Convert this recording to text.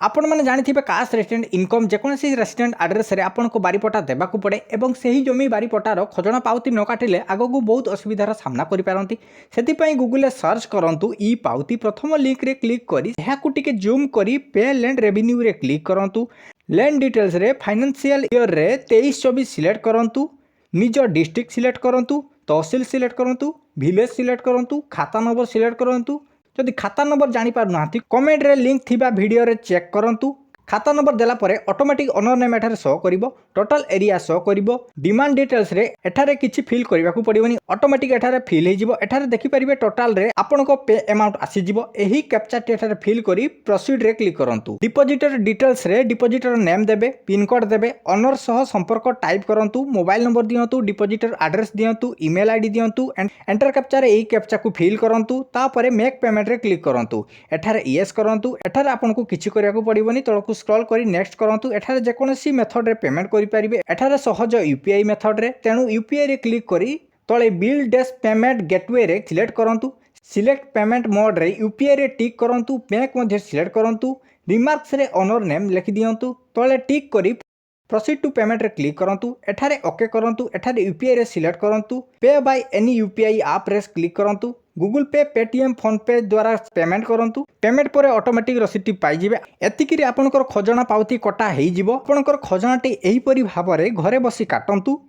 आपण मैंने जानिथिबे कास्ट रेसिडेंट इनकम जेकोसी रेसिडेंट आड्रेस रे आपन को बारीपटा देबाकू पड़े एवं सही जमी बारीपटार खजना पावती न काटिले आगकू बहुत असुविधार सामना करि पारंती। सेतिपई गूगल सर्च करंतु ई पावती प्रथम लिंक रे क्लिक करी एहाकू टिके जूम करी पे लैंड रेवेन्यू रे क्लिक करंतु। लैंड डिटेल्स रे फाइनेंशियल ईयर रे 23-24 सिलेक्ट करंतु। निज डिस्ट्रिक्ट सिलेक्ट करंतु, तहसील सिलेक्ट करंतु, विलेज सिलेक्ट करंतु, खाता नंबर सिलेक्ट करंतु। जदि खाता नंबर जानी पारु नांती कमेंट रे लिंक थिबा वीडियो रे चेक करंतु। खाता नंबर देला परे ऑटोमेटिक ओनर नेम एठारे शो करिवो, टोटल एरिया शो करिवो। डिमांड डिटेल्स रे एठारे किछि फिल करिवाकू पड़िवनी, ऑटोमेटिक एठारे फिल हे जिवो। एठारे देखि परिबे टोटल रे आपनको पे अमाउंट आसी जिवो। एही कैप्चा टी एठारे फिल करी प्रोसीड रे क्लिक करंतु। डिपॉजिटर डिटेल्स रे डिपॉजिटर नेम देबे, पिन कोड देबे, ओनर सह संपर्क टाइप करंतु, मोबाइल नंबर दियंतु, डिपॉजिटर एड्रेस दियंतु, ईमेल आईडी दियंतु एंड एंटर कैप्चा रे एही कैप्चा को फिल करंतु। तापरे मेक पेमेंट रे क्लिक करंतु। एठारे यस करंतु। एठारे आपनको किछि करियाकू पड़िवनी, तळकू स्क्रॉल करी नेक्स्ट करंतु। एठारे जेकोसी मेथड रे पेमेंट करि परिबे। एठारे सहज यूपीआई मेथड रे, तेणु यूपीआई रे क्लिक करी तळे बिल डैश पेमेंट गेटवे रे सिलेक्ट करंतु। सिलेक्ट पेमेंट मोड रे यूपीआई रे टिक करंतु, बैंक मध्ये सिलेक्ट करंतु। रिमार्क्स रे ओनर नेम लिखि दियंतु, तळे टिक करी प्रोसीड टू पेमेंट रे क्लिक करंतु। एठारे ओके करंतु। एठारे यूपीआई रे सिलेक्ट करंतु। पे बाय एनी यूपीआई ऐप रे क्लिक करंतु। गूगल पे, पेटीएम, फोन पे द्वारा पेमेंट करंतु। पेमेंट पर ऑटोमेटिक रसीद पाई जिवे। एतिकिरी आपनकर खजना पावती कटा हेई जिवो। आपनकर खजनाटी एही परि भाबरे घरे बसी काटंतु।